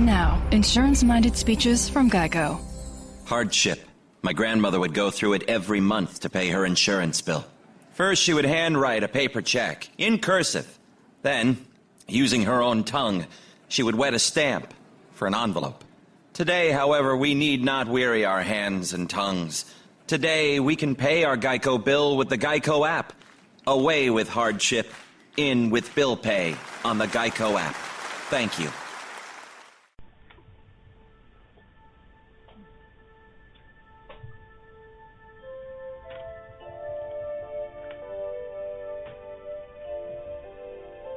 And now, insurance-minded speeches from Geico. Hardship. My grandmother would go through it every month to pay her insurance bill. First, she would handwrite a paper check, in cursive. Then, using her own tongue, she would wet a stamp for an envelope. Today, however, we need not weary our hands and tongues. Today, we can pay our Geico bill with the Geico app. Away with hardship, in with bill pay on the Geico app. Thank you.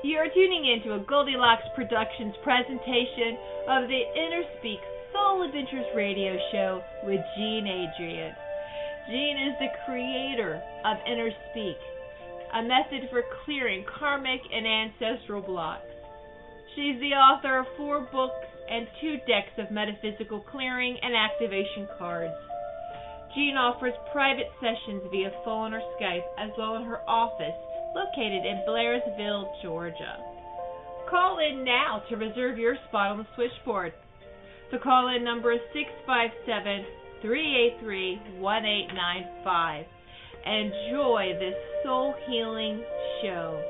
You are tuning in to a Goldilocks Productions presentation of the InnerSpeak Soul Adventures radio show with Jean Adrienne. Jean is the creator of InnerSpeak, a method for clearing karmic and ancestral blocks. She's the author of 4 books and 2 decks of metaphysical clearing and activation cards. Jean offers private sessions via phone or Skype, as well as her office located in Blairsville, Georgia. Call in now to reserve your spot on the switchboard. The call-in number is 657-383-1895. Enjoy this soul-healing show.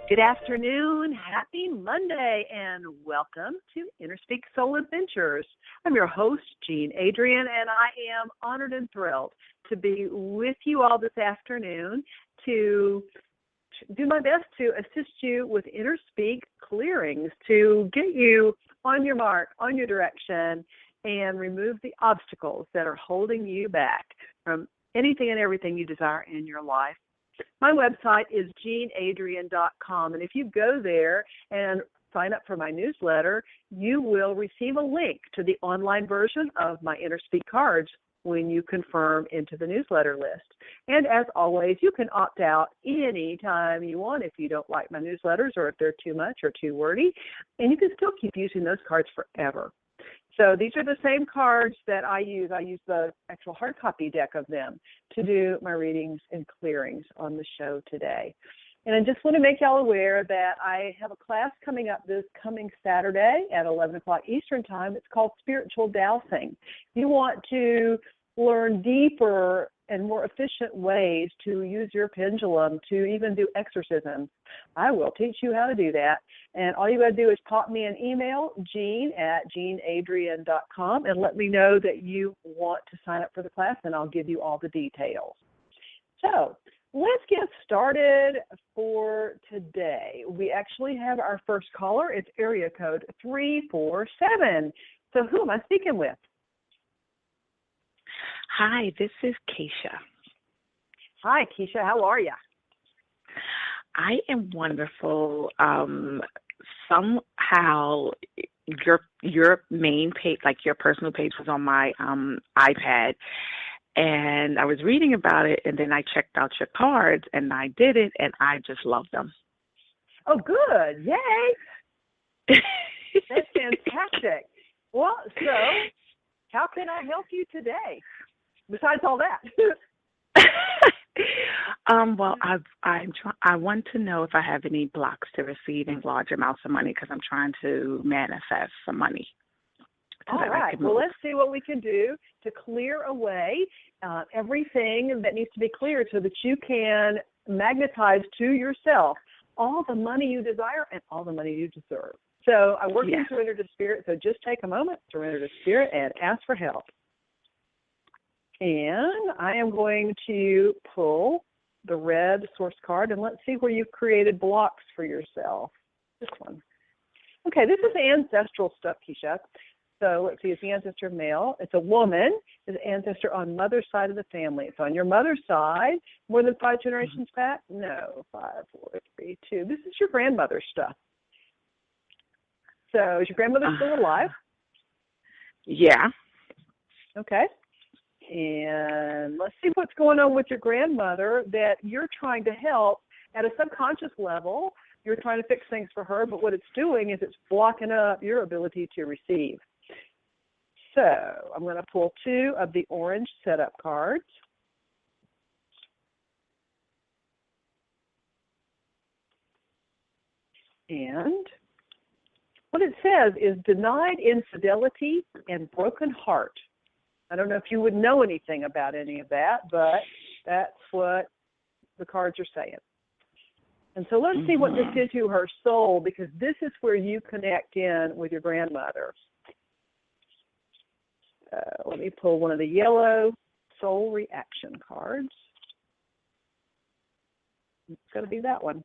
Good afternoon, happy Monday, and welcome to InnerSpeak Soul Adventures. I'm your host, Jean Adrienne, and I am honored and thrilled to be with you all this afternoon to do my best to assist you with InnerSpeak clearings to get you on your mark, on your direction, and remove the obstacles that are holding you back from anything and everything you desire in your life. My website is jeanadrienne.com, and if you go there and sign up for my newsletter, you will receive a link to the online version of my InnerSpeak cards when you confirm into the newsletter list. And as always, you can opt out any time you want if you don't like my newsletters or if they're too much or too wordy, and you can still keep using those cards forever. So these are the same cards that I use. I use the actual hard copy deck of them to do my readings and clearings on the show today. And I just want to make y'all aware that I have a class coming up this coming Saturday at 11 o'clock Eastern Time. It's called Spiritual Dowsing. If you want to learn deeper and more efficient ways to use your pendulum to even do exorcisms, I will teach you how to do that. And all you got to do is pop me an email, jean@jeanadrienne.com, and let me know that you want to sign up for the class, and I'll give you all the details. So let's get started for today. We actually have our first caller. It's area code 347. So who am I speaking with? Hi, this is Keisha. Hi, Keisha. How are you? I am wonderful. Somehow your main page, like your personal page, was on my iPad, and I was reading about it, and then I checked out your cards, and I did it, and I just love them. Oh, good. Yay. That's fantastic. Well, so how can I help you today, besides all that? Well, I want to know if I have any blocks to receiving large amounts of money because I'm trying to manifest some money. All right. Well, let's see what we can do to clear away everything that needs to be cleared so that you can magnetize to yourself all the money you desire and all the money you deserve. So I work in Surrender to Spirit, so just take a moment, surrender to Spirit, and ask for help. And I am going to pull the red source card, and let's see where you've created blocks for yourself. This one. Okay, this is ancestral stuff, Keisha. So let's see, it's the ancestor male. It's a woman. It's an ancestor on mother's side of the family. It's on your mother's side. More than 5 generations back? No, 5, 4, 3, 2. This is your grandmother's stuff. So is your grandmother still alive? Yeah. Okay. And let's see what's going on with your grandmother that you're trying to help at a subconscious level. You're trying to fix things for her, but what it's doing is it's blocking up your ability to receive. So I'm going to pull 2 of the orange setup cards. And what it says is denied infidelity and broken heart. I don't know if you would know anything about any of that, but that's what the cards are saying. And so let's see what this did to her soul, because this is where you connect in with your grandmother. Let me pull one of the yellow soul reaction cards. It's going to be that one.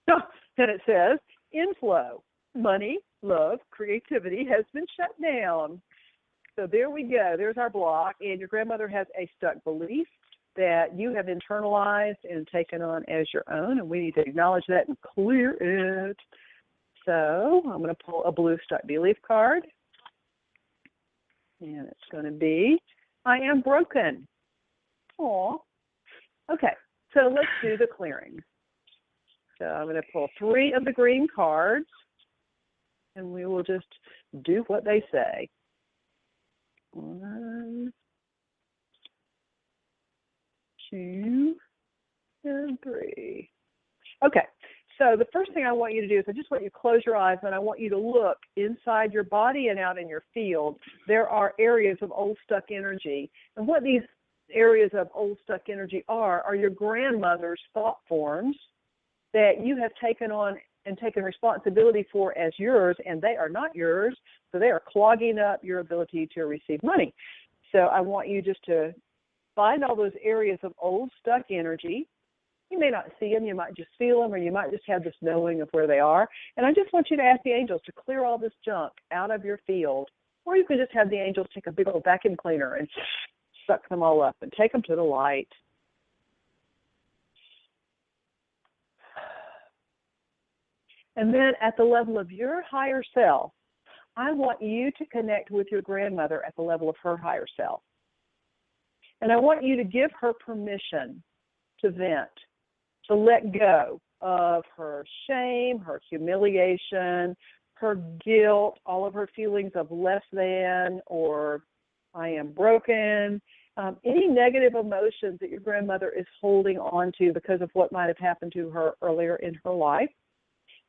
And it says, inflow, money, love, creativity has been shut down. So there we go. There's our block. And your grandmother has a stuck belief that you have internalized and taken on as your own. And we need to acknowledge that and clear it. So I'm going to pull a blue stuck belief card. And it's going to be, I am broken. Aw. Okay, so let's do the clearing. So I'm going to pull 3 of the green cards, and we will just do what they say. 1, 2, and 3. Okay, so the first thing I want you to do is I just want you to close your eyes, and I want you to look inside your body and out in your field. There are areas of old stuck energy, and what these areas of old stuck energy are your grandmother's thought forms that you have taken on and taken responsibility for as yours, and they are not yours, so they are clogging up your ability to receive money. So I want you just to find all those areas of old stuck energy. You may not see them, you might just feel them, or you might just have this knowing of where they are. And I just want you to ask the angels to clear all this junk out of your field, or you can just have the angels take a big old vacuum cleaner and suck them all up and take them to the light. And then at the level of your higher self, I want you to connect with your grandmother at the level of her higher self. And I want you to give her permission to vent, to let go of her shame, her humiliation, her guilt, all of her feelings of less than or I am broken, any negative emotions that your grandmother is holding on to because of what might have happened to her earlier in her life.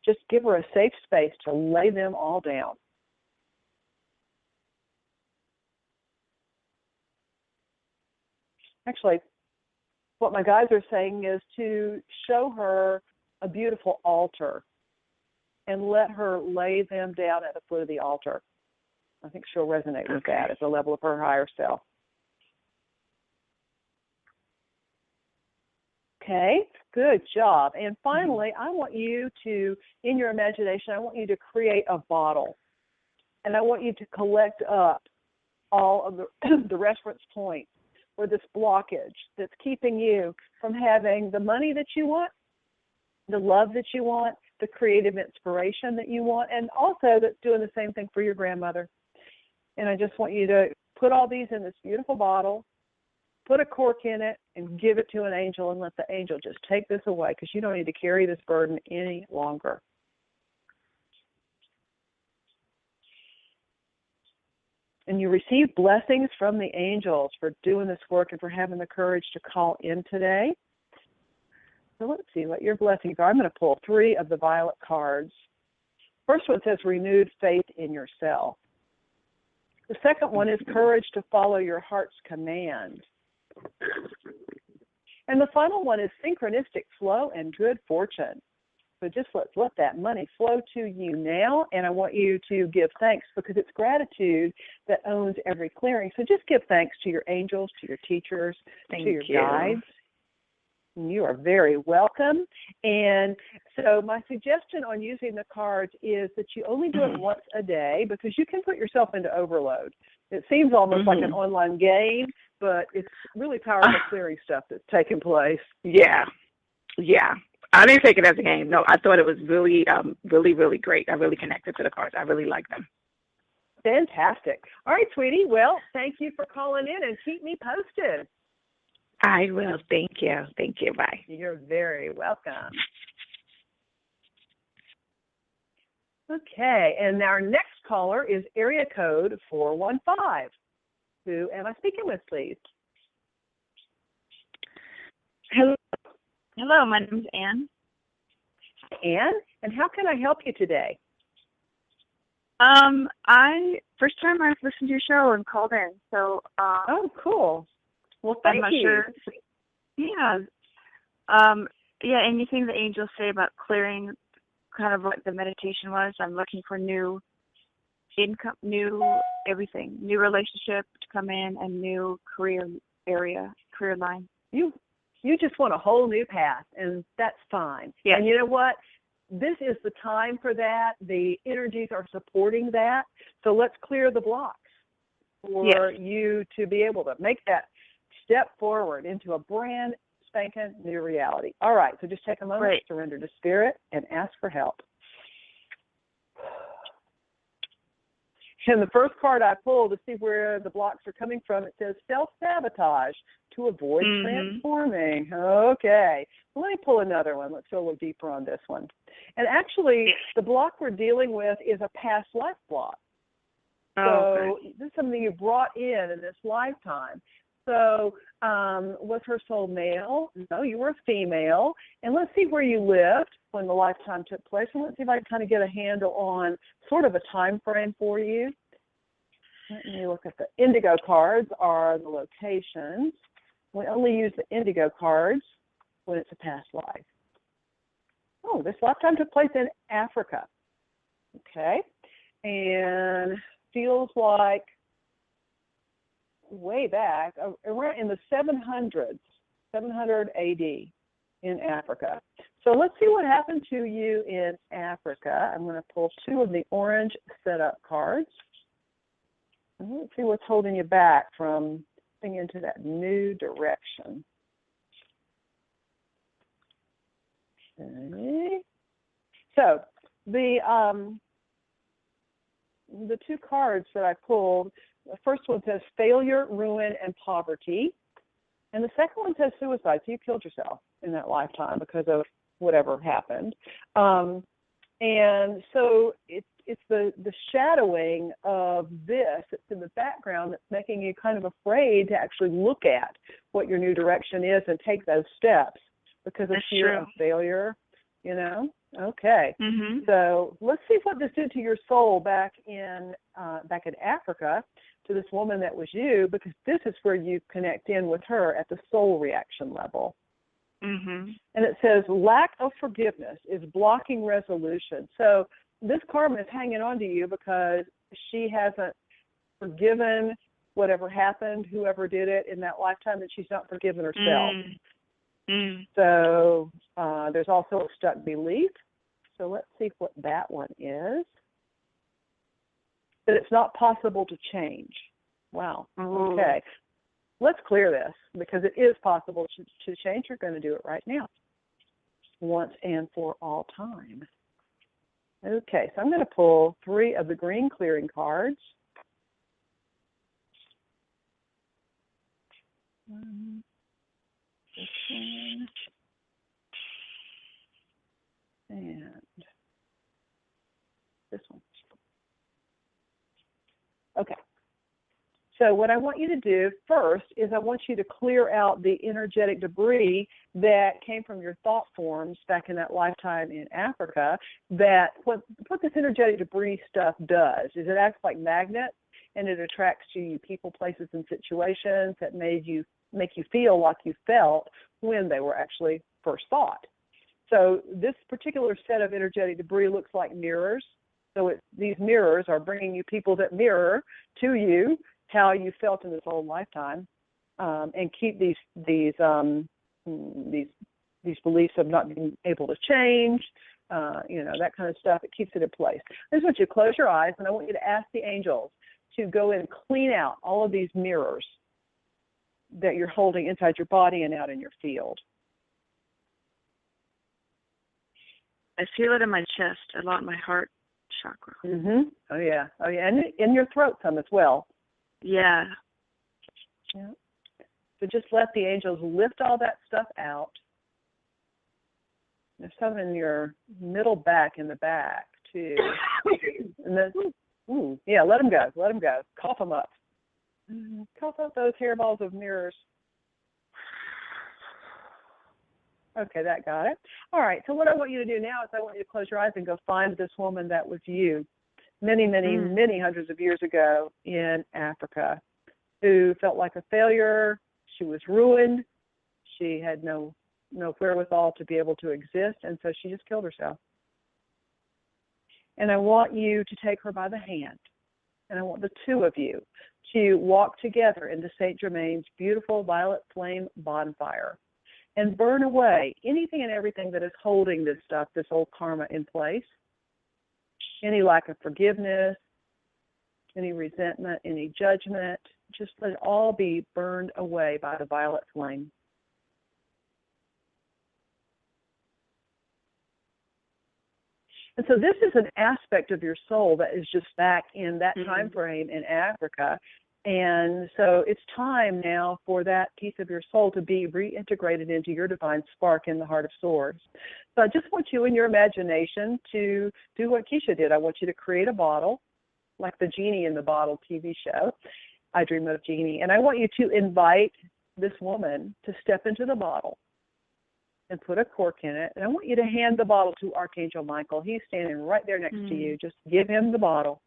Just give her a safe space to lay them all down. Actually, what my guides are saying is to show her a beautiful altar and let her lay them down at the foot of the altar. I think she'll resonate with that at the level of her higher self. Okay, good job. And finally, I want you to, in your imagination, I want you to create a bottle. And I want you to collect up all of the reference points or this blockage that's keeping you from having the money that you want, the love that you want, the creative inspiration that you want, and also that's doing the same thing for your grandmother. And I just want you to put all these in this beautiful bottle, put a cork in it, and give it to an angel and let the angel just take this away because you don't need to carry this burden any longer. And you receive blessings from the angels for doing this work and for having the courage to call in today. So let's see what your blessings are. I'm going to pull 3 of the violet cards. First one says renewed faith in yourself. The second one is courage to follow your heart's command. And the final one is synchronistic flow and good fortune. So just let's let that money flow to you now, and I want you to give thanks because it's gratitude that owns every clearing. So just give thanks to your angels, to your teachers, to your guides. You are very welcome. And so my suggestion on using the cards is that you only do it once a day because you can put yourself into overload. It seems almost like an online game, but it's really powerful clearing stuff that's taking place. Yeah. I didn't take it as a game. No, I thought it was really, really great. I really connected to the cards. I really like them. Fantastic. All right, sweetie. Well, thank you for calling in and keep me posted. I will. Thank you. Thank you. Bye. You're very welcome. Okay, and our next caller is area code 415. Who am I speaking with, please? Hello, my name's Anne. Hi, Ann, and how can I help you today? First time I've listened to your show and called in, so oh, cool. Well, thank I'm not you. sure. Yeah. Anything the angels say about clearing, kind of what the meditation was. I'm looking for new income, new everything, new relationship to come in, and new career line. You just want a whole new path, and that's fine. Yeah. And you know what? This is the time for that. The energies are supporting that. So let's clear the blocks for you to be able to make that step forward into a brand spanking new reality. All right, so just take a moment, surrender to spirit, and ask for help. And the first card I pulled to see where the blocks are coming from, it says self-sabotage to avoid transforming. Okay. Let me pull another one. Let's go a little deeper on this one. And actually, the block we're dealing with is a past life block. So this is something you brought in this lifetime. So was her soul male? No, you were a female. And let's see where you lived when the lifetime took place. And let's see if I can kind of get a handle on sort of a time frame for you. Let me look at the indigo cards are the locations. We only use the indigo cards when it's a past life. Oh, this lifetime took place in Africa. Okay. And feels like way back, around in the 700s, 700 AD in Africa. So let's see what happened to you in Africa. I'm going to pull two of the orange setup cards. And let's see what's holding you back from getting into that new direction. Okay. So the two cards that I pulled, the first one says failure, ruin, and poverty. And the second one says suicide. So you killed yourself in that lifetime because of whatever happened. And so it's the shadowing of this that's in the background that's making you kind of afraid to actually look at what your new direction is and take those steps because of fear of failure, you know? Okay. So let's see what this did to your soul back in Africa, to this woman that was you, because this is where you connect in with her at the soul reaction level. And it says lack of forgiveness is blocking resolution. So this karma is hanging on to you because she hasn't forgiven whatever happened, whoever did it in that lifetime, and she's not forgiven herself. So there's also a stuck belief. So let's see what that one is. That it's not possible to change. Wow. Okay. Let's clear this because it is possible to change. You're going to do it right now. Once and for all time. Okay, so I'm going to pull three of the green clearing cards. This one. And this one. Okay. So what I want you to do first is I want you to clear out the energetic debris that came from your thought forms back in that lifetime in Africa. That what this energetic debris stuff does is it acts like magnets, and it attracts to you people, places, and situations that make you feel like you felt when they were actually first thought. So this particular set of energetic debris looks like mirrors. So these mirrors are bringing you people that mirror to you how you felt in this old lifetime, and keep these beliefs of not being able to change, that kind of stuff. It keeps it in place. I just want you to close your eyes, and I want you to ask the angels to go in and clean out all of these mirrors that you're holding inside your body and out in your field. I feel it in my chest, a lot in my heart chakra. Oh yeah, and in your throat some as well. Yeah. So just let the angels lift all that stuff out. There's some in your middle back in the back too. And then, let them go. Let them go. Cough them up. Cough up those hairballs of mirrors. Okay, that got it. All right, so what I want you to do now is I want you to close your eyes and go find this woman that was you many, many hundreds of years ago in Africa, who felt like a failure. She was ruined. She had no wherewithal to be able to exist, and so she just killed herself. And I want you to take her by the hand, and I want the two of you to walk together into St. Germain's beautiful violet flame bonfire and burn away anything and everything that is holding this stuff, this old karma in place, any lack of forgiveness, any resentment, any judgment. Just let it all be burned away by the violet flame. And so this is an aspect of your soul that is just back in that time frame in Africa. And so it's time now for that piece of your soul to be reintegrated into your divine spark in the heart of source. So I just want you in your imagination to do what Keisha did. I want you to create a bottle, like the Genie in the Bottle TV show, I Dream of Jeannie. And I want you to invite this woman to step into the bottle and put a cork in it. And I want you to hand the bottle to Archangel Michael. He's standing right there next to you. Just give him the bottle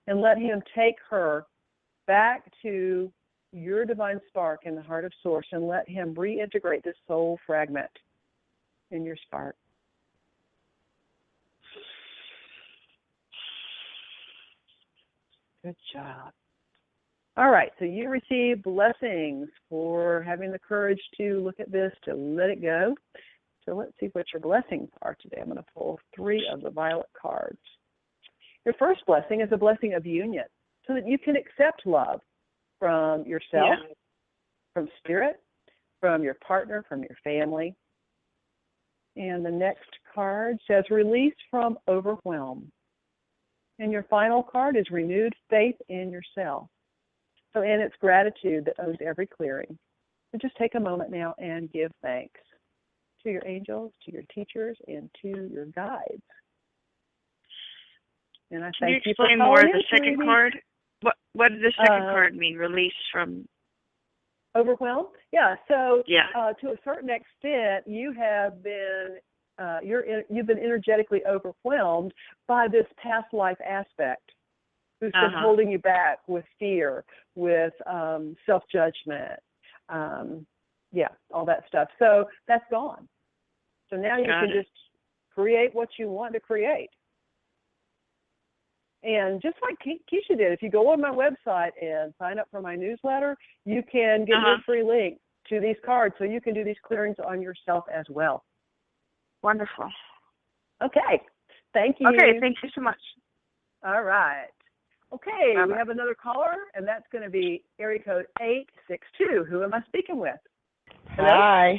and let him take her back to your divine spark in the heart of source and let him reintegrate this soul fragment in your spark. Good job. All right, so you receive blessings for having the courage to look at this, to let it go. So let's see what your blessings are today. I'm going to pull 3 of the violet cards. Your first blessing is a blessing of union, so that you can accept love from yourself, from spirit, from your partner, from your family. And the next card says release from overwhelm. And your final card is renewed faith in yourself. So, and it's gratitude that owns every clearing. So just take a moment now and give thanks to your angels, to your teachers, and to your guides. And I thank you for calling in. Can you explain more the second card? What did the second card mean? Release from overwhelm? Yeah. So to a certain extent, you have been you've been energetically overwhelmed by this past life aspect, who's been holding you back with fear, with self-judgment, all that stuff. So that's gone. So now you can just create what you want to create. And just like Keisha did, if you go on my website and sign up for my newsletter, you can get your free link to these cards so you can do these clearings on yourself as well. Wonderful. Okay. Thank you. Okay, thank you so much. All right. Okay, Bye-bye. we have another caller, and that's going to be area code 862. Who am I speaking with? Hello?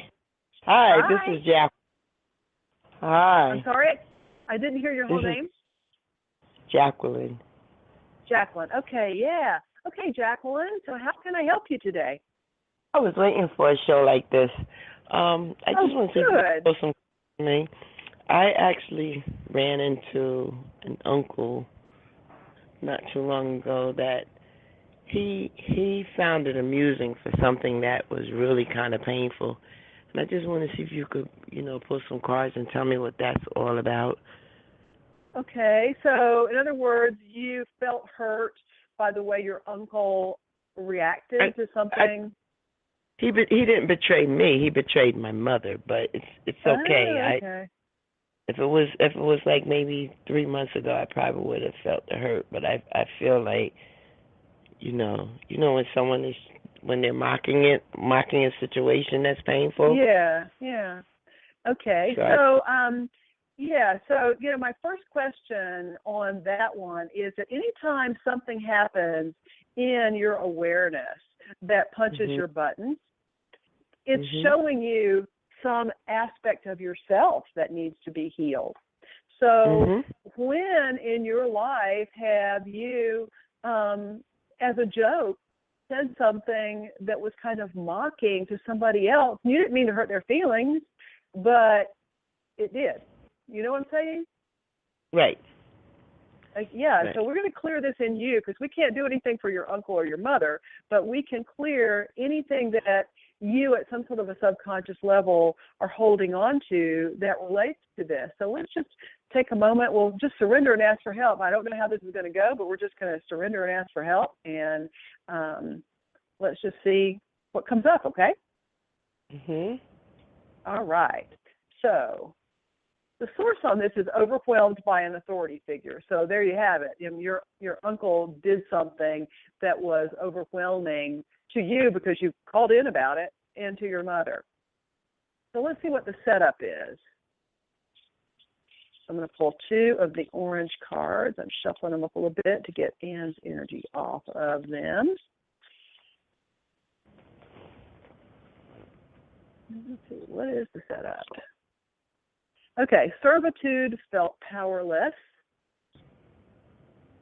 Hi, this is Jack. Hi. I'm sorry, I didn't hear your whole name. Jacqueline. Jacqueline. Okay, yeah. Okay, Jacqueline, so how can I help you today? I was waiting for a show like this. I just want to see if you know some me. I actually ran into an uncle not too long ago that he found it amusing for something that was really kind of painful. And I just want to see if you could, pull some cards and tell me what that's all about. Okay, so in other words, you felt hurt by the way your uncle reacted to something? He didn't betray me. He betrayed my mother, but it's okay. Okay. If it was like maybe 3 months ago, I probably would have felt the hurt. But I feel like, when someone is, when they're mocking a situation that's painful. Yeah. Okay. So my first question on that one is that anytime something happens in your awareness that punches your buttons, it's showing you some aspect of yourself that needs to be healed. So when in your life have you, as a joke, said something that was kind of mocking to somebody else? You didn't mean to hurt their feelings, but it did. You know what I'm saying? Right. Right. So we're going to clear this in you because we can't do anything for your uncle or your mother, but we can clear anything that you at some sort of a subconscious level are holding on to that relates to this. So let's just take a moment. We'll just surrender and ask for help. I don't know how this is going to go, but we're just going to surrender and ask for help. And let's just see what comes up, okay? All right. So the source on this is overwhelmed by an authority figure. So there you have it. Your uncle did something that was overwhelming to you because you called in about it, and to your mother. So let's see what the setup is. I'm going to pull 2 of the orange cards. I'm shuffling them up a little bit to get Anne's energy off of them. Let's see, what is the setup? Okay, servitude felt powerless,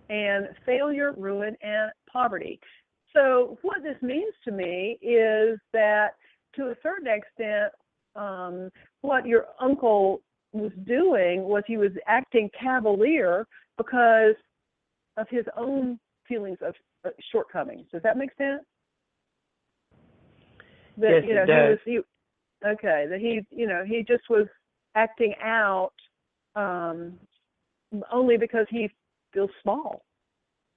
and failure, ruin, and poverty. So what this means to me is that to a certain extent, what your uncle was doing was he was acting cavalier because of his own feelings of shortcomings. Does that make sense? That, yes, it does. He just was acting out only because he feels small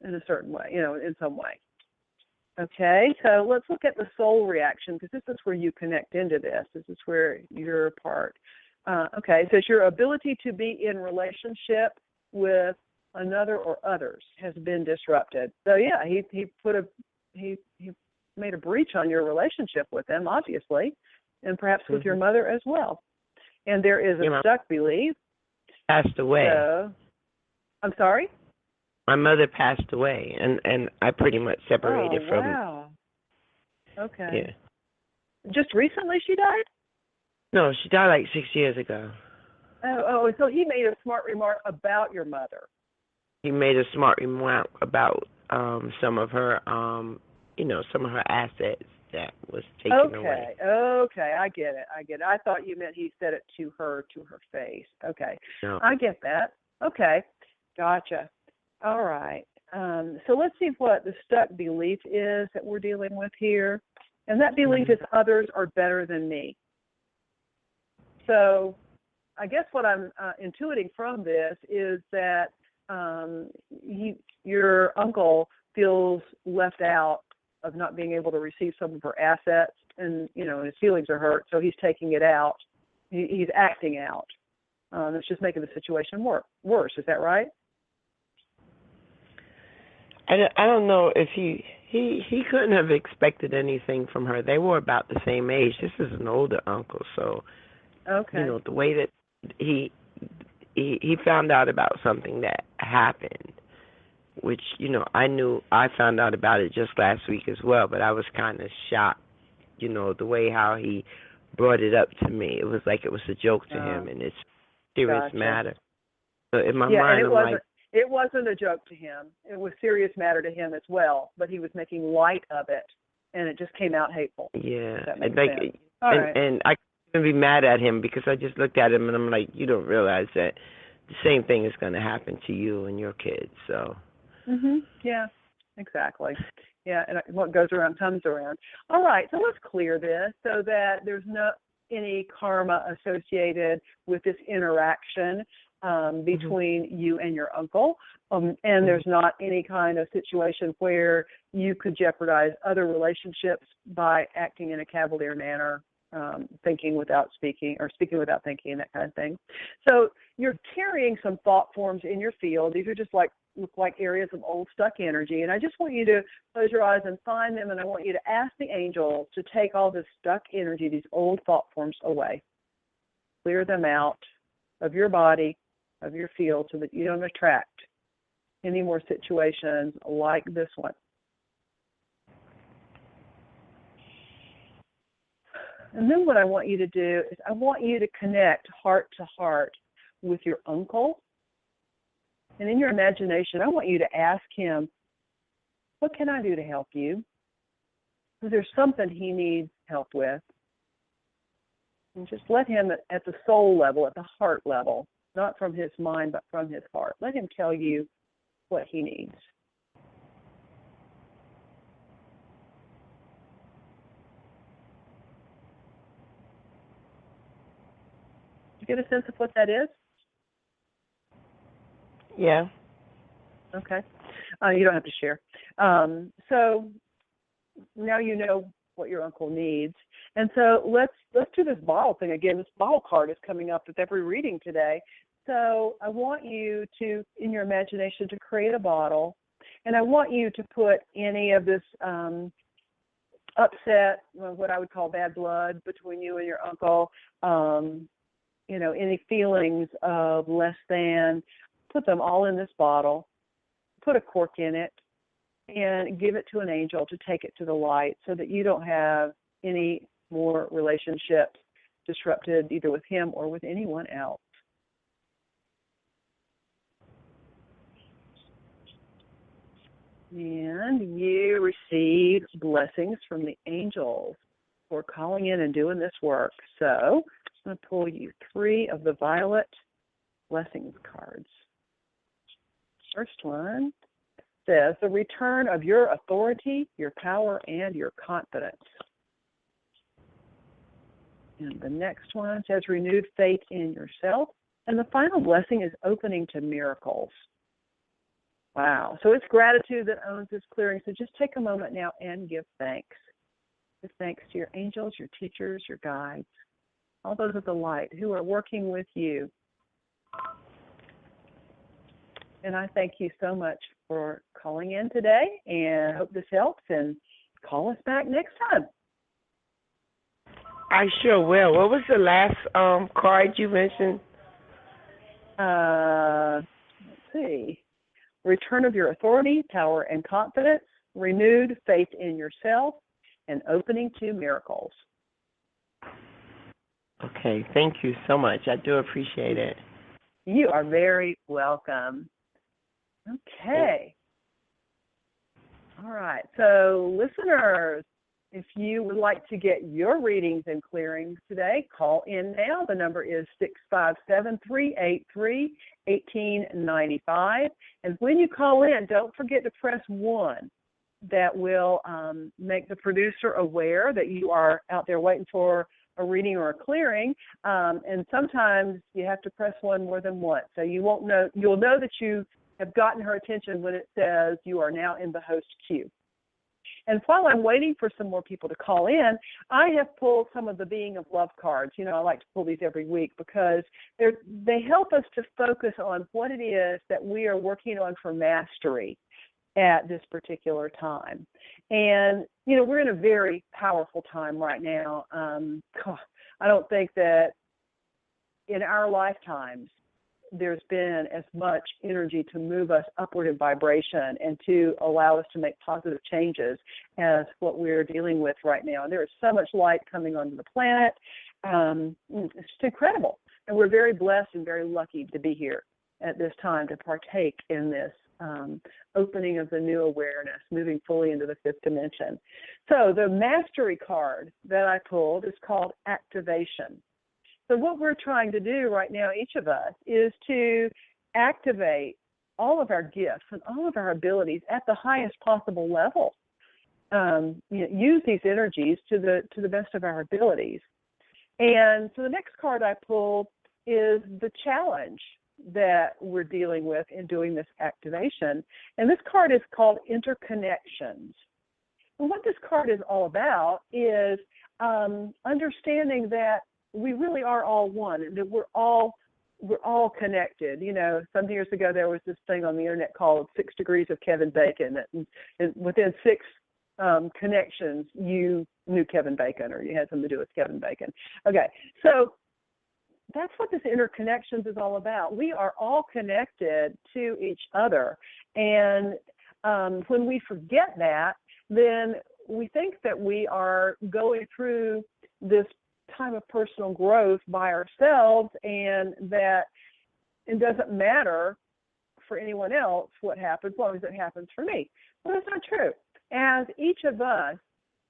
in a certain way, in some way. Okay, so let's look at the soul reaction, because this is where you connect into this. This is where you're part. Okay, so it's your ability to be in relationship with another or others has been disrupted. So yeah, he made a breach on your relationship with them, obviously, and perhaps with your mother as well. And there is a stuck belief. Passed away. So, I'm sorry? My mother passed away, and I pretty much separated from. Wow. Okay. Yeah. Just recently she died? No, she died like 6 years ago. Oh, so he made a smart remark about your mother. He made a smart remark about some of her, some of her assets that was taken away. Okay, I get it. I thought you meant he said it to her face. Okay, no. I get that. Okay, gotcha. All right. So let's see what the stuck belief is that we're dealing with here. And that belief is others are better than me. So I guess what I'm intuiting from this is that your uncle feels left out of not being able to receive some of her assets, and his feelings are hurt, so he's taking it out. He's acting out. It's just making the situation worse. Is that right? I don't know if he couldn't have expected anything from her. They were about the same age. This is an older uncle, so okay. The way that he found out about something that happened, which I found out about it just last week as well, but I was kind of shocked, the way how he brought it up to me. It was like it was a joke to him, and it's a serious matter. So in my mind, it wasn't a joke to him. It was serious matter to him as well, but he was making light of it, and it just came out hateful. Yeah, and I couldn't be mad at him because I just looked at him and I'm like, you don't realize that the same thing is going to happen to you and your kids. So. Yeah, exactly. Yeah, and what goes around comes around. All right, so let's clear this so that there's not any karma associated with this interaction between you and your uncle, and there's not any kind of situation where you could jeopardize other relationships by acting in a cavalier manner, thinking without speaking, or speaking without thinking, that kind of thing. So you're carrying some thought forms in your field. These are just look like areas of old stuck energy, and I just want you to close your eyes and find them, and I want you to ask the angels to take all this stuck energy, these old thought forms, away. Clear them out of your body, of your field, so that you don't attract any more situations like this one. And then what I want you to do is I want you to connect heart to heart with your uncle. And in your imagination, I want you to ask him, what can I do to help you? Because there's something he needs help with. And just let him at the soul level, at the heart level, not from his mind, but from his heart. Let him tell you what he needs. get a sense of what that is? Yeah. Okay. You don't have to share. So now you know what your uncle needs. And so let's do this bottle thing again. This bottle card is coming up with every reading today. So I want you to, in your imagination, to create a bottle, and I want you to put any of this upset, what I would call bad blood between you and your uncle, any feelings of less than, put them all in this bottle, put a cork in it, and give it to an angel to take it to the light so that you don't have any more relationships disrupted either with him or with anyone else. And you receive blessings from the angels for calling in and doing this work. So I'm going to pull you 3 of the violet blessings cards. First one says, the return of your authority, your power, and your confidence. And the next one says, renewed faith in yourself. And the final blessing is opening to miracles. Wow. So it's gratitude that owns this clearing. So just take a moment now and give thanks. Give thanks to your angels, your teachers, your guides, all those of the light who are working with you. And I thank you so much for calling in today, and I hope this helps, and call us back next time. I sure will. What was the last card you mentioned? Let's see. Return of your authority, power, and confidence, renewed faith in yourself, and opening to miracles. Okay, thank you so much. I do appreciate it. You are very welcome. Okay. All right. So, listeners, if you would like to get your readings and clearings today, call in now. The number is 657-383-1895. And when you call in, don't forget to press 1. That will make the producer aware that you are out there waiting for a reading or a clearing. And sometimes you have to press 1 more than once. So you'll know that you have gotten her attention when it says you are now in the host queue. And while I'm waiting for some more people to call in, I have pulled some of the Being of Love cards. I like to pull these every week because they help us to focus on what it is that we are working on for mastery at this particular time. And, we're in a very powerful time right now. I don't think that in our lifetimes there's been as much energy to move us upward in vibration and to allow us to make positive changes as what we're dealing with right now. And there is so much light coming onto the planet. It's just incredible. And we're very blessed and very lucky to be here at this time to partake in this opening of the new awareness, moving fully into the 5th dimension. So the mastery card that I pulled is called activation. So what we're trying to do right now, each of us, is to activate all of our gifts and all of our abilities at the highest possible level. Use these energies to the best of our abilities. And so the next card I pulled is the challenge that we're dealing with in doing this activation. And this card is called Interconnections. And what this card is all about is understanding that we really are all one, and that we're all connected. Some years ago there was this thing on the internet called 6 Degrees of Kevin Bacon, and within 6 connections you knew Kevin Bacon, or you had something to do with Kevin Bacon. Okay, so that's what this interconnections is all about. We are all connected to each other, and when we forget that, then we think that we are going through this time of personal growth by ourselves, and that it doesn't matter for anyone else what happens as long as it happens for me. Well, that's not true. As each of us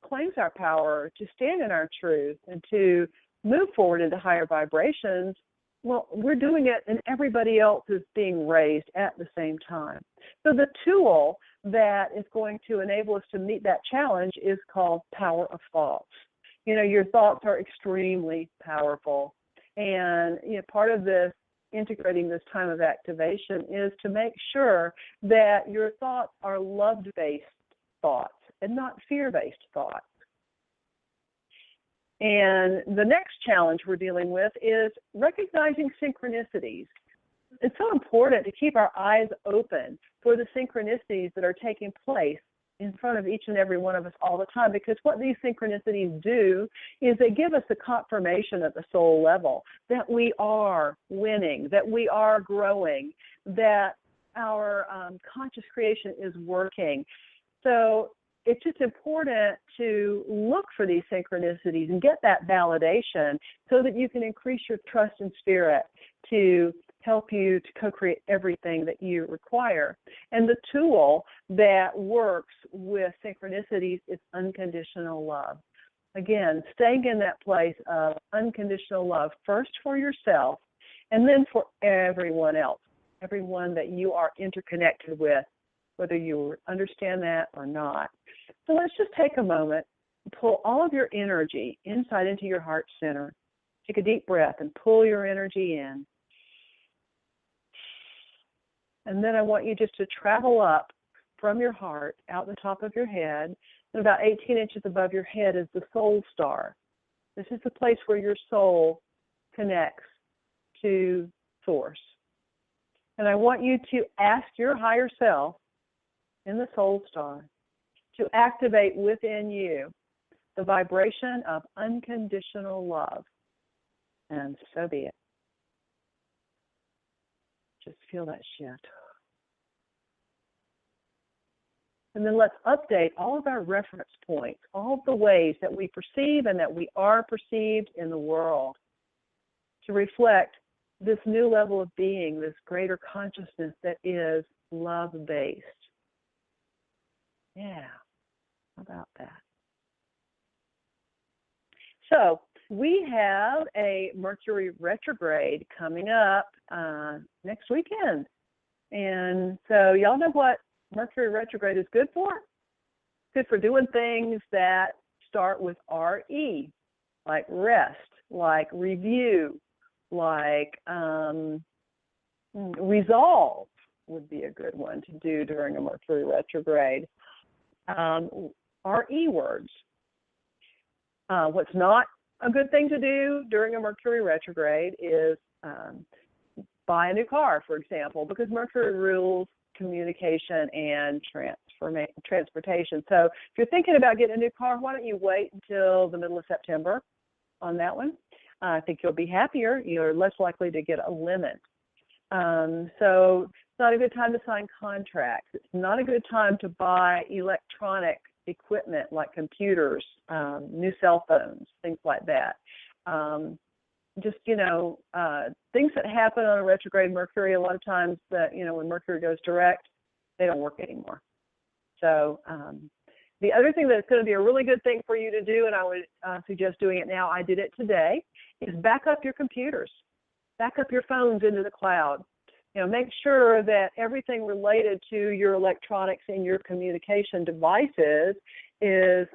claims our power to stand in our truth and to move forward into higher vibrations, well, we're doing it, and everybody else is being raised at the same time. So the tool that is going to enable us to meet that challenge is called power of thoughts. Your thoughts are extremely powerful, And part of this integrating this time of activation is to make sure that your thoughts are love-based thoughts and not fear-based thoughts. And the next challenge we're dealing with is recognizing synchronicities. It's so important to keep our eyes open for the synchronicities that are taking place in front of each and every one of us all the time, because what these synchronicities do is they give us the confirmation at the soul level that we are winning, that we are growing, that our conscious creation is working. So it's just important to look for these synchronicities and get that validation so that you can increase your trust in spirit to help you to co-create everything that you require. And the tool that works with synchronicities is unconditional love. Again, staying in that place of unconditional love, first for yourself and then for everyone else, everyone that you are interconnected with, whether you understand that or not. So let's just take a moment and pull all of your energy inside into your heart center. Take a deep breath and pull your energy in. And then I want you just to travel up from your heart, out the top of your head, and about 18 inches above your head is the soul star. This is the place where your soul connects to source. And I want you to ask your higher self in the soul star to activate within you the vibration of unconditional love. And so be it. Just feel that shift. And then let's update all of our reference points, all of the ways that we perceive and that we are perceived in the world to reflect this new level of being, this greater consciousness that is love-based. Yeah, how about that? So we have a Mercury retrograde coming up next weekend. And so y'all know what Mercury retrograde is good for? It's good for doing things that start with RE, like rest, like review, like resolve would be a good one to do during a Mercury retrograde. RE words. What's not a good thing to do during a Mercury retrograde is buy a new car, for example, because Mercury rules communication and transportation. So if you're thinking about getting a new car, why don't you wait until the middle of September on that one? I think you'll be happier. You're less likely to get a limit. So it's not a good time to sign contracts. It's not a good time to buy electronic equipment like computers, new cell phones, things like that. Things that happen on a retrograde Mercury, a lot of times that, when Mercury goes direct, they don't work anymore. So the other thing that's going to be a really good thing for you to do, and I would suggest doing it now, I did it today, is back up your computers. Back up your phones into the cloud. Make sure that everything related to your electronics and your communication devices is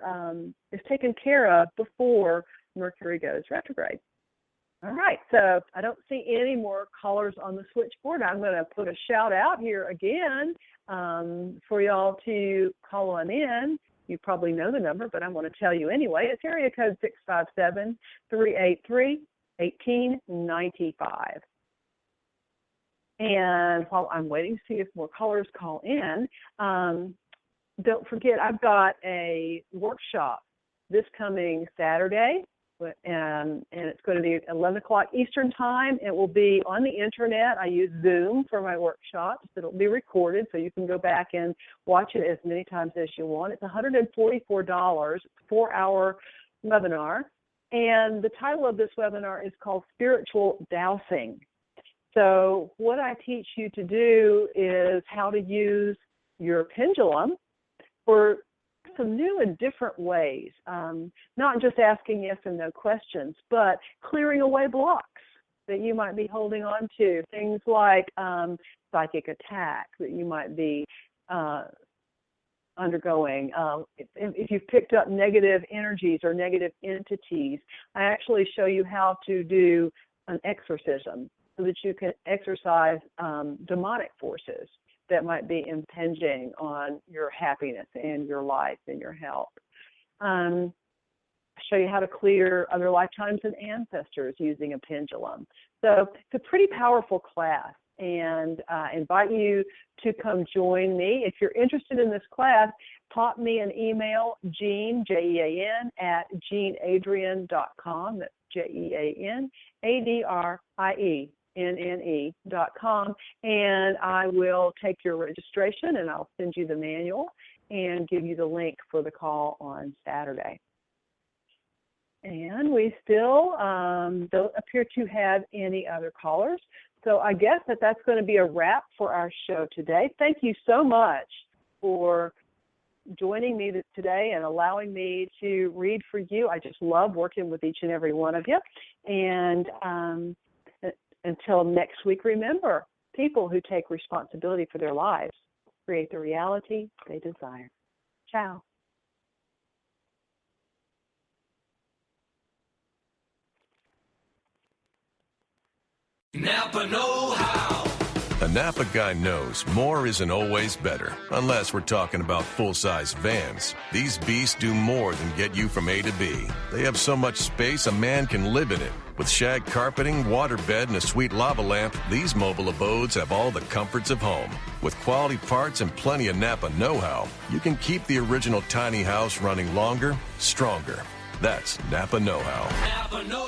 taken care of before Mercury goes retrograde. All right, so I don't see any more callers on the switchboard. I'm going to put a shout out here again for y'all to call on in. You probably know the number, but I want to tell you anyway. It's area code 657-383-1895. And while I'm waiting to see if more callers call in, don't forget I've got a workshop this coming Saturday, and it's going to be 11 o'clock Eastern Time. It will be on the internet. I use Zoom for my workshops. It'll be recorded, so you can go back and watch it as many times as you want. It's $144. It's a 4-hour webinar. And the title of this webinar is called Spiritual Dowsing. So what I teach you to do is how to use your pendulum for some new and different ways, not just asking yes and no questions, but clearing away blocks that you might be holding on to, things like psychic attack that you might be undergoing. If you've picked up negative energies or negative entities, I actually show you how to do an exorcism so that you can exorcise demonic forces that might be impinging on your happiness and your life and your health. Show you how to clear other lifetimes and ancestors using a pendulum. So it's a pretty powerful class, and I invite you to come join me. If you're interested in this class, pop me an email, Jean, Jean, at jeanadrienne.com. That's JeanAdrienne.com, and I will take your registration and I'll send you the manual and give you the link for the call on Saturday. And we still don't appear to have any other callers. So I guess that's going to be a wrap for our show today. Thank you so much for joining me today and allowing me to read for you. I just love working with each and every one of you. And until next week, remember, people who take responsibility for their lives create the reality they desire. Ciao. Napa know-how. A Napa guy knows more isn't always better, unless we're talking about full-size vans. These beasts do more than get you from A to B. They have so much space a man can live in it. With shag carpeting, waterbed, and a sweet lava lamp, these mobile abodes have all the comforts of home. With quality parts and plenty of Napa know-how, you can keep the original tiny house running longer, stronger. That's Napa know-how. Napa know-how.